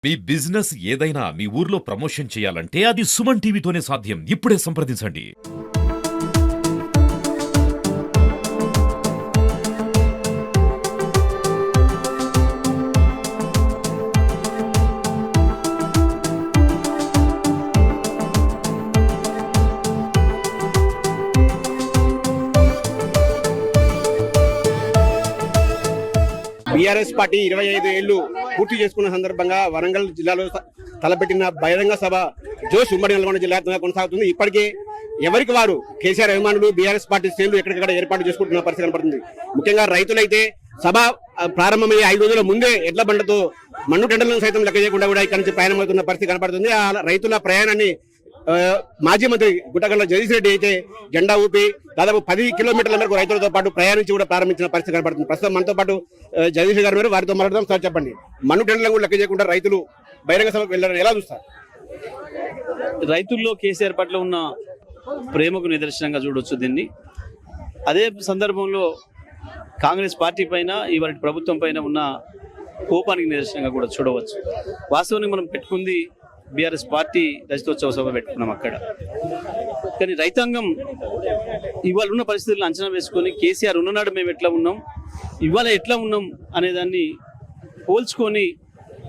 మీ business ఏదైనా మీ ఊర్లో promotion చేయాలంటే అది సుమన్ టీవీతోనే సాధ్యం. ఇప్పుడే సంప్రదించండి. బీఆర్ఎస్ పార్టీ 25 ఏళ్లు పూర్తి చేసుకున్న సందర్భంగా వరంగల్ జిల్లాలో తలపెట్టిన బహిరంగ సభ జోష్ ఉమ్మడి నల్గొండ జిల్లా వ్యాప్తంగా కొనసాగుతుంది. ఇప్పటికే ఎవరికి వారు కేసీఆర్ అభిమానులు బీఆర్ఎస్ పార్టీ శ్రేణులు ఎక్కడికక్కడ ఏర్పాటు చేసుకుంటున్న పరిస్థితి కనపడుతుంది. ముఖ్యంగా రైతులైతే సభ ప్రారంభమయ్యే 5 రోజుల ముందే ఎడ్ల బండతో మన్ను టెండర్లను సైతం లెక్క చేయకుండా కూడా ఇక్కడ నుంచి ప్రయాణమవుతున్న పరిస్థితి కనపడుతుంది. ఆ రైతుల ప్రయాణాన్ని మాజీ మంత్రి గుట్టగల్ల జగదీష్ రెడ్డి అయితే జెండా ఊపి దాదాపు 10 కిలోమీటర్ల మేరకు రైతులతో పాటు ప్రయాణించి కూడా ప్రారంభించిన పరిస్థితి కనపడుతుంది. ప్రస్తుతం మనతో పాటు జగదీష్ గారు మీరు వారితో మాట్లాడదాం. సార్ చెప్పండి, మన్ను టెండర్లను కూడా లెక్క చేయకుండా రైతులు బహిరంగ సభకు వెళ్ళారని ఎలా చూస్తారు? రైతుల్లో కేసీఆర్ పట్ల ఉన్న ప్రేమకు నిదర్శనంగా చూడొచ్చు దీన్ని. అదే సందర్భంలో కాంగ్రెస్ పార్టీ పైన ఇవాళ ప్రభుత్వం పైన ఉన్న కోపానికి నిదర్శనంగా కూడా చూడవచ్చు. వాస్తవానికి మనం పెట్టుకుంది బీఆర్ఎస్ పార్టీ రజతోత్సవ సభ పెట్టుకున్నాం అక్కడ. కానీ రైతాంగం ఇవాళ ఉన్న పరిస్థితులను అంచనా వేసుకొని కేసీఆర్ ఉన్ననాడు మేము ఎట్లా ఉన్నాం, ఇవాళ ఎట్లా ఉన్నాం అనేదాన్ని పోల్చుకొని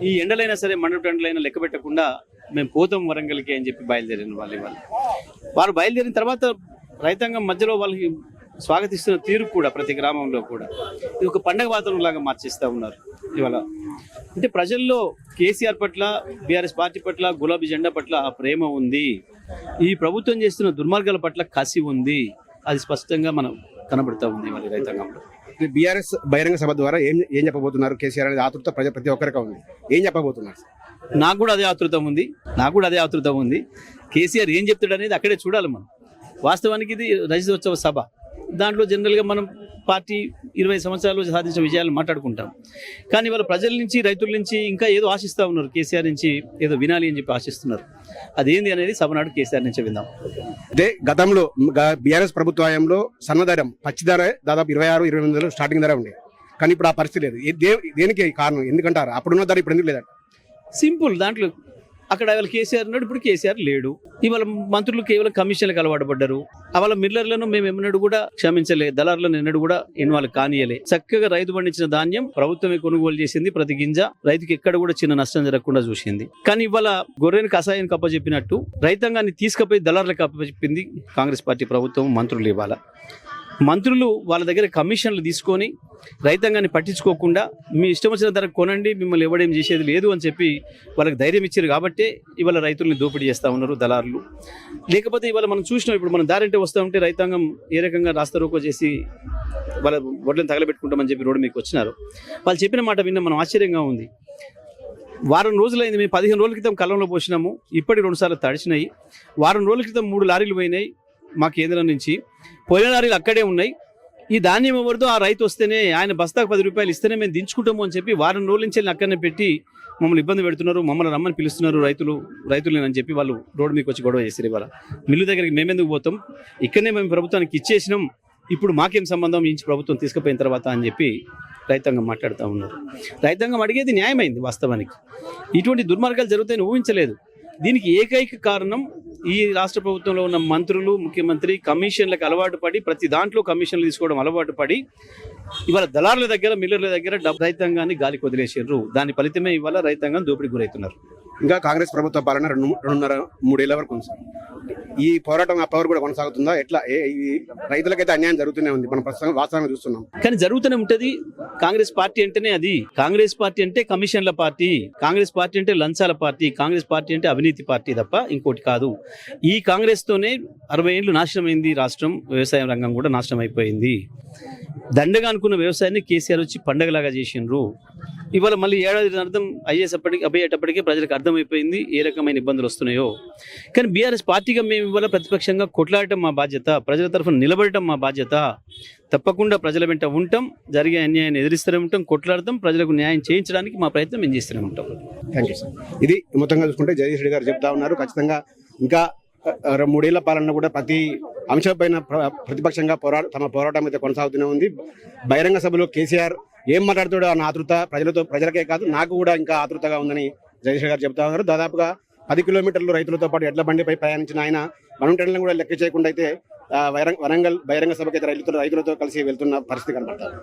ఈ ఎండలైనా సరే మండప ఎండలైనా లెక్క పెట్టకుండా మేము పోతాం వరంగల్కి అని చెప్పి బయలుదేరిన వారు బయలుదేరిన తర్వాత రైతాంగం మధ్యలో వాళ్ళకి స్వాగతిస్తున్న తీరు కూడా ప్రతి గ్రామంలో కూడా ఇది ఒక పండగ వాతావరణం లాగా మార్చేస్తూ ఉన్నారు. ఇవాళ అంటే ప్రజల్లో కేసీఆర్ పట్ల బీఆర్ఎస్ పార్టీ పట్ల గులాబీ జెండా పట్ల ప్రేమ ఉంది, ఈ ప్రభుత్వం చేస్తున్న దుర్మార్గాల పట్ల కసి ఉంది, అది స్పష్టంగా మనం కనబడుతూ ఉంది వాళ్ళ రైతాంగంలో. బీఆర్ఎస్ బహిరంగ సభ ద్వారా ఏం చెప్పబోతున్నారు కేసీఆర్ అనేది ఆతృత ప్రతి ఒక్కరికి ఉంది. ఏం చెప్పబోతున్నారు? నాకు కూడా అదే ఆతృత ఉంది. కేసీఆర్ ఏం చెప్తాడు అనేది అక్కడే చూడాలి మనం. వాస్తవానికి ఇది రజతోత్సవ సభ, దాంట్లో జనరల్గా మనం పార్టీ 20 సంవత్సరాలు సాధించిన విజయాలు మాట్లాడుకుంటాం. కానీ వాళ్ళ ప్రజల నుంచి రైతుల నుంచి ఇంకా ఏదో ఆశిస్తూ ఉన్నారు, కేసీఆర్ నుంచి ఏదో వినాలి అని చెప్పి ఆశిస్తున్నారు. అదేంది అనేది సభనాడు కేసీఆర్ నుంచి విందాం. అదే గతంలో బీఆర్ఎస్ ప్రభుత్వ హయాంలో సన్నధరం పచ్చి ధర దాదాపు 26-28 స్టార్టింగ్ ధర ఉంది. కానీ ఇప్పుడు ఆ పరిస్థితి లేదు. దేనికి కారణం ఎందుకంటారు? అప్పుడున్న ధర ఇప్పుడు ఎందుకు లేదంట? సింపుల్, దాంట్లో అక్కడ వాళ్ళ కేసీఆర్ ఉన్నాడు, ఇప్పుడు కేసీఆర్ లేడు. ఇవాళ మంత్రులు కేవలం కమిషన్లకు అలవాటు పడ్డారు. వాళ్ళ మిల్లర్లను మేము ఎన్నడూ కూడా క్షమించలే, దళారులను ఎన్నడూ కూడా ఇన్వాల్వ్ కానియలే. చక్కగా రైతు పండించిన ధాన్యం ప్రభుత్వమే కొనుగోలు చేసింది, ప్రతి గింజ రైతుకి ఎక్కడ కూడా చిన్న నష్టం జరగకుండా చూసింది. కానీ ఇవాళ గొర్రెని కషాయానికి అప్పచెప్పినట్టు రైతాంగాన్ని తీసుకుపోయి దళారులకు అప్పచెప్పింది కాంగ్రెస్ పార్టీ ప్రభుత్వం, మంత్రులు. ఇవాళ మంత్రులు వాళ్ళ దగ్గర కమిషన్లు తీసుకొని రైతాంగాన్ని పట్టించుకోకుండా మీ ఇష్టం వచ్చిన ధర కొనండి, మిమ్మల్ని ఎవడేం చేసేది లేదు అని చెప్పి వాళ్ళకి ధైర్యం ఇచ్చారు. కాబట్టే ఇవాళ రైతుల్ని దోపిడీ చేస్తూ ఉన్నారు దళారులు. లేకపోతే ఇవాళ మనం చూసినాం, ఇప్పుడు మనం దారింటే వస్తూ ఉంటే రైతాంగం ఏ రకంగా రాస్తారోకో చేసి వాళ్ళ వడ్లను తగలబెట్టుకుంటామని చెప్పి రోడ్డు మీకు వచ్చినారు. వాళ్ళు చెప్పిన మాట విన్న మనం ఆశ్చర్యంగా ఉంది. వారం రోజులైంది, మేము 15 రోజుల క్రితం కళ్ళంలో పోసినాము, ఇప్పటికి 2 సార్లు తడిచినాయి. వారం రోజుల క్రితం 3 లారీలు పోయినాయి మా కేంద్రం నుంచి, పోయిన లారీలు అక్కడే ఉన్నాయి. ఈ ధాన్యం ఎవరిదో ఆ రైతు వస్తేనే, ఆయన బస్తాకు 10 రూపాయలు ఇస్తేనే మేము దించుకుంటాము అని చెప్పి వారం రోజుల నుంచి అక్కడనే పెట్టి మమ్మల్ని ఇబ్బంది పెడుతున్నారు, మమ్మల్ని రమ్మని పిలుస్తున్నారు రైతులేనని చెప్పి వాళ్ళు రోడ్డు మీకు వచ్చి గొడవ చేస్తారు. ఇవాళ మిల్లు దగ్గరికి మేమెందుకు పోతాం, ఇక్కడనే మేము ప్రభుత్వానికి ఇచ్చేసినాం, ఇప్పుడు మాకేం సంబంధం ఇంచి ప్రభుత్వం తీసుకుపోయిన తర్వాత అని చెప్పి రైతాంగం మాట్లాడుతూ ఉన్నారు. రైతాంగం అడిగేది న్యాయమైంది. వాస్తవానికి ఇటువంటి దుర్మార్గాలు జరుగుతాయని ఊహించలేదు. దీనికి ఏకైక కారణం ఈ రాష్ట్ర ప్రభుత్వంలో ఉన్న మంత్రులు, ముఖ్యమంత్రి కమిషన్లకు అలవాటు పడి, ప్రతి దాంట్లో కమిషన్లు తీసుకోవడం అలవాటు పడి ఇవాళ దళారుల దగ్గర, మిల్లర్ల దగ్గర రైతాంగాన్ని గాలికి వదిలేసారు. దాని ఫలితమే ఇవాళ రైతాంగం దోపిడీకి గురవుతున్నారు. ఇంకా కాంగ్రెస్ ప్రభుత్వ పాలన 2.5-3 ఏళ్ల వరకు ఉంది. ఈ పోరాటం ఆ పవర్ కూడా కొనసాగుతుందా? ఎట్లా రైతులకైతే అన్యాయం జరుగుతూనే ఉంది, మనం ప్రస్తుతం వాస్తవంగా చూస్తున్నాం. కానీ జరుగుతూనే ఉంటది. కాంగ్రెస్ పార్టీ అంటేనే అది. కాంగ్రెస్ పార్టీ అంటే కమిషన్ల పార్టీ, కాంగ్రెస్ పార్టీ అంటే లంచాల పార్టీ, కాంగ్రెస్ పార్టీ అంటే అవినీతి పార్టీ తప్ప ఇంకోటి కాదు. ఈ కాంగ్రెస్ తోనే 60 ఏళ్లు నాశనమైంది రాష్ట్రం. వ్యవసాయ రంగం కూడా నాశనం అయిపోయింది. దండగా అనుకున్న వ్యవసాయాన్ని కేసీఆర్ వచ్చి పండగలాగా చేసిండ్రు. ఇవాళ మళ్ళీ ఏడాది అర్థం అయ్యేటప్పటికీ ప్రజలకు అర్థమైపోయింది ఏ రకమైన ఇబ్బందులు వస్తున్నాయో. కానీ బీఆర్ఎస్ పార్టీగా మేము ఇవాళ ప్రతిపక్షంగా కొట్లాడటం మా బాధ్యత, ప్రజల తరఫున నిలబడటం మా బాధ్యత. తప్పకుండా ప్రజల వెంట ఉంటాం, జరిగే అన్యాయాన్ని ఎదిరిస్తూనే ఉంటాం, కొట్లాడతాం, ప్రజలకు న్యాయం చేయించడానికి మా ప్రయత్నం మేము చేస్తూనే ఉంటాం. Thank you sir. ఇది మొత్తంగా చూసుకుంటే జగదీష్ రెడ్డి గారు చెప్తా ఉన్నారు. ఖచ్చితంగా ఇంకా 3 ఏళ్ల పాలన కూడా ప్రతి అంశంపైన ప్రతిపక్షంగా తమ పోరాటం అయితే కొనసాగుతూనే ఉంది. బహిరంగ సభలో కేసీఆర్ ఏం మాట్లాడుతాడో అన్న ఆతృత ప్రజలకే కాదు నాకు కూడా ఇంకా ఆతృతగా ఉందని జగదీశ్వర్ గారు చెబుతా ఉన్నారు. దాదాపుగా 10 కిలోమీటర్లు రైతులతో పాటు ఎడ్ల బండిపై ప్రయాణించిన ఆయన మనుటెండలను కూడా లెక్క చేయకుండా అయితే వరంగల్ బహిరంగ సభకి అయితే రైతులతో కలిసి వెళ్తున్న పరిస్థితి కనబడతారు.